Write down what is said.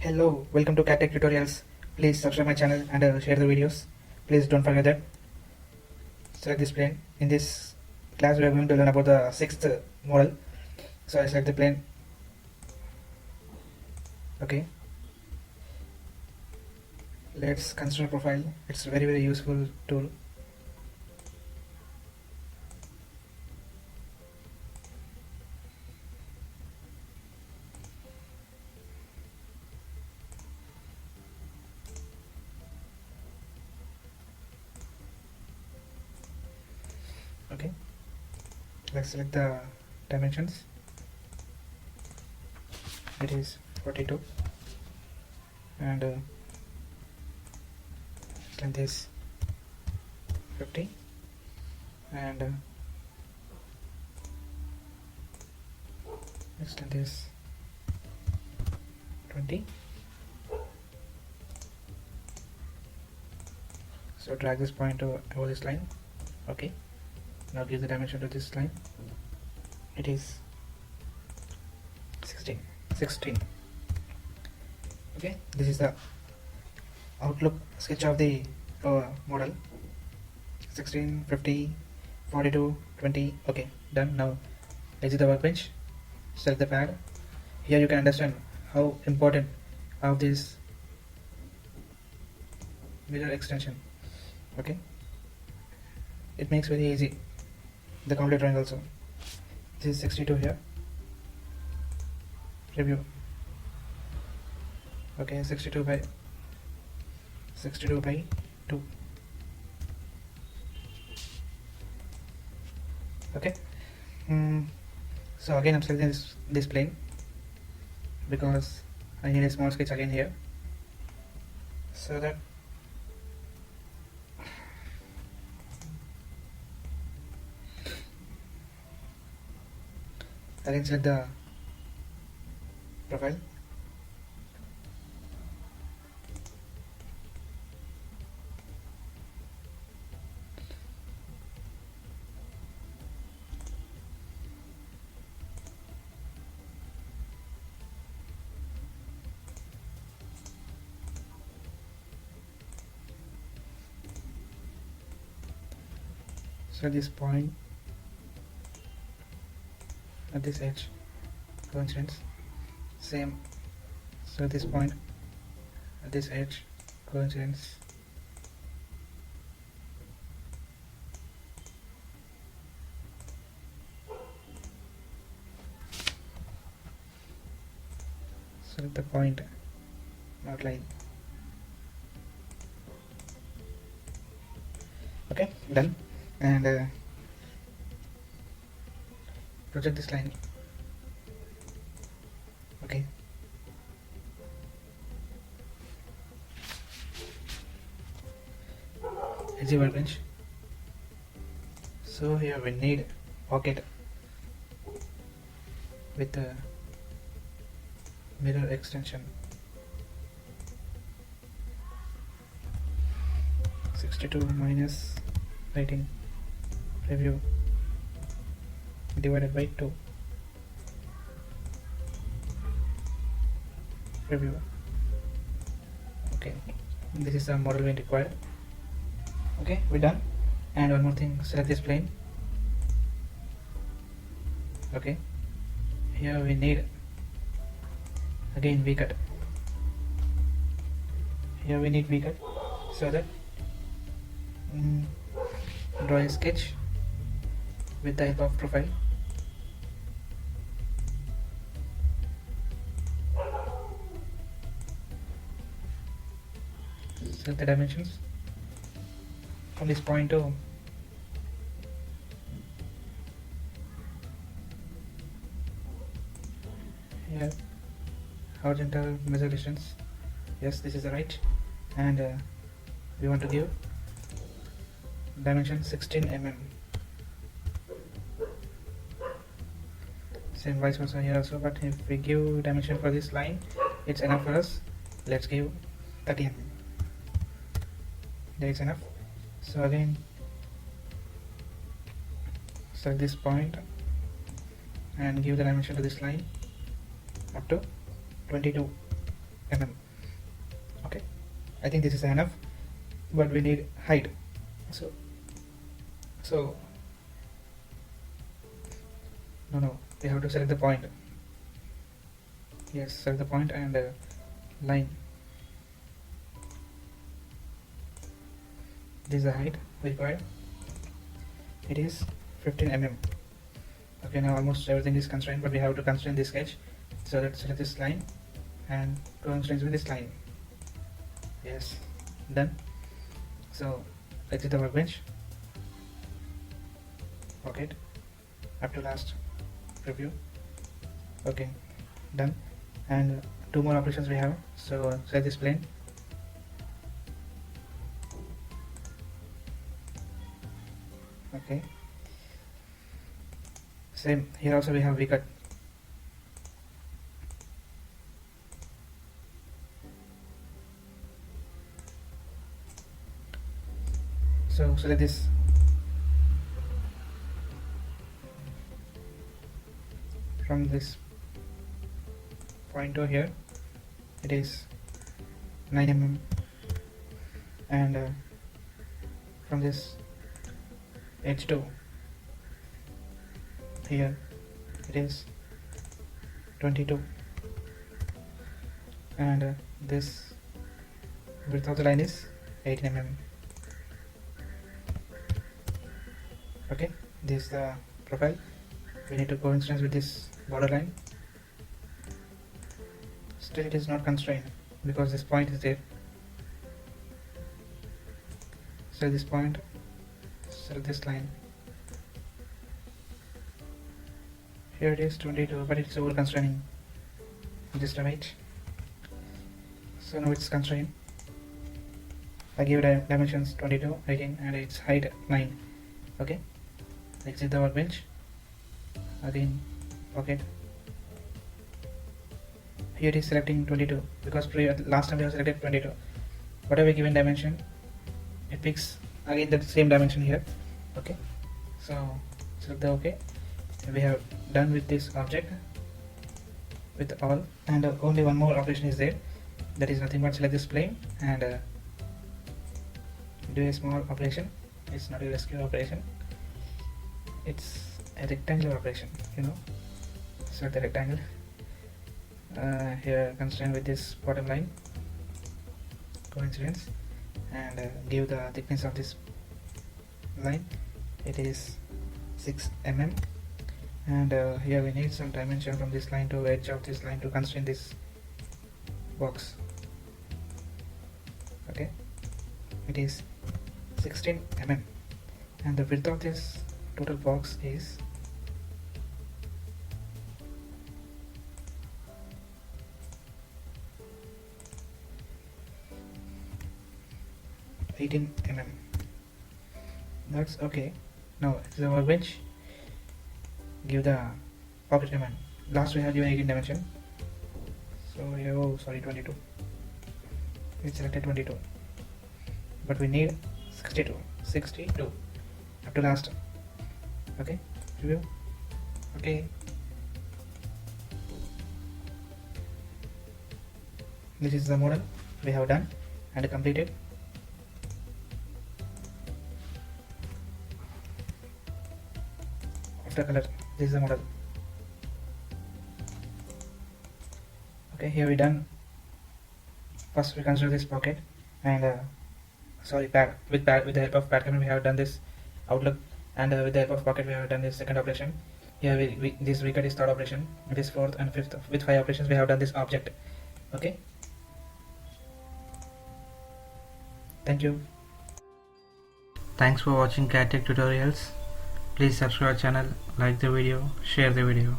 Hello, welcome to CATECH tutorials. Please subscribe my channel and share the videos. Please don't forget that. Select this plane. In this class we are going to learn about the sixth model. So I select the plane. Okay. Let's consider profile. It's very useful tool. Okay. Let's select the dimensions. It is 42 and select this 50 and extend this 20. So drag this point over this line. Okay, now give the dimension to this line. It is 16. Okay, this is the outlook sketch of the model. 16, 50, 42, 20. Okay, done. Now exit the workbench, select the pad. Here you can understand how important of this mirror extension. Okay, it makes very easy the complete drawing also. This is 62 here. Review. Okay, 62 by 2. Okay. So again I'm selecting this plane because I need a small sketch again here, so that I can select the profile. So this point at this edge, coincidence, same. So this point at this edge, coincidence. Select the point outline. Okay, done. And project this line. Okay, exit workbench. So here we need pocket with the mirror extension. 62 minus 18 review divided by 2 review. Okay, this is the model we require. Okay, we're done. And one more thing, select this plane. Okay, here we need again V cut. Here we need V cut, so that draw a sketch with the help of profile. Select the dimensions from this point to here, horizontal measure distance. Yes, this is the right, and we want to give dimension 16 mm. Same vice versa here also, but if we give dimension for this line, it's enough for us. Let's give 30 mm. There is enough. So again select this point and give the dimension to this line up to 22 mm. Okay, I think this is enough, but we need height. So no, we have to select the point. Yes, select the point and line. This is the height required. It is 15 mm. Okay, now almost everything is constrained, but we have to constrain this sketch. So let's select this line and constrain with this line. Yes, done. So exit the workbench, pocket, up to last preview. Okay, done. And two more operations we have. So select this plane. Okay, same here also we have V cut. So select this from this point to here, it is 9 mm, and from this edge to here it is 22, and this width of the line is 18 mm. Okay, this is the profile. We need to coincidence with this border line. Still it is not constrained because this point is there. So this point, select this line. Here it is 22, but it's over constraining. Just a wait. So now it's constrained. I give dimensions 22, 18, and its height 9. Okay, exit the workbench. Again, pocket. Here it is selecting 22 because last time we have selected 22. Whatever given dimension, it picks again the same dimension here. Okay, so select the OK. We have done with this object with all, and only one more operation is there. That is nothing but select this plane and do a small operation. It's not a rescue operation, it's a rectangular operation, select the rectangle. Here constrain with this bottom line, coincidence, and give the thickness of this line. It is 6 mm, and here we need some dimension from this line to edge of this line to constrain this box. Okay, it is 16 mm, and the width of this total box is 18 mm. That's okay. Now it's the workbench. Give the pocket command. Last we had given 18 dimension. So here, oh sorry, 22. We selected 22, but we need 62 up to last. Okay, review. Okay, this is the model we have done and completed. After color, this is the model. Okay, here we done. First we consider this pocket and pad. With the help of pad command we have done this outlook, and with the help of pocket we have done this second operation. Here this recut is third operation. It is fourth and fifth. With 5 operations we have done this object. Okay, thank you. Thanks for watching CATTECH tutorials. Please subscribe our channel, like the video, share the video.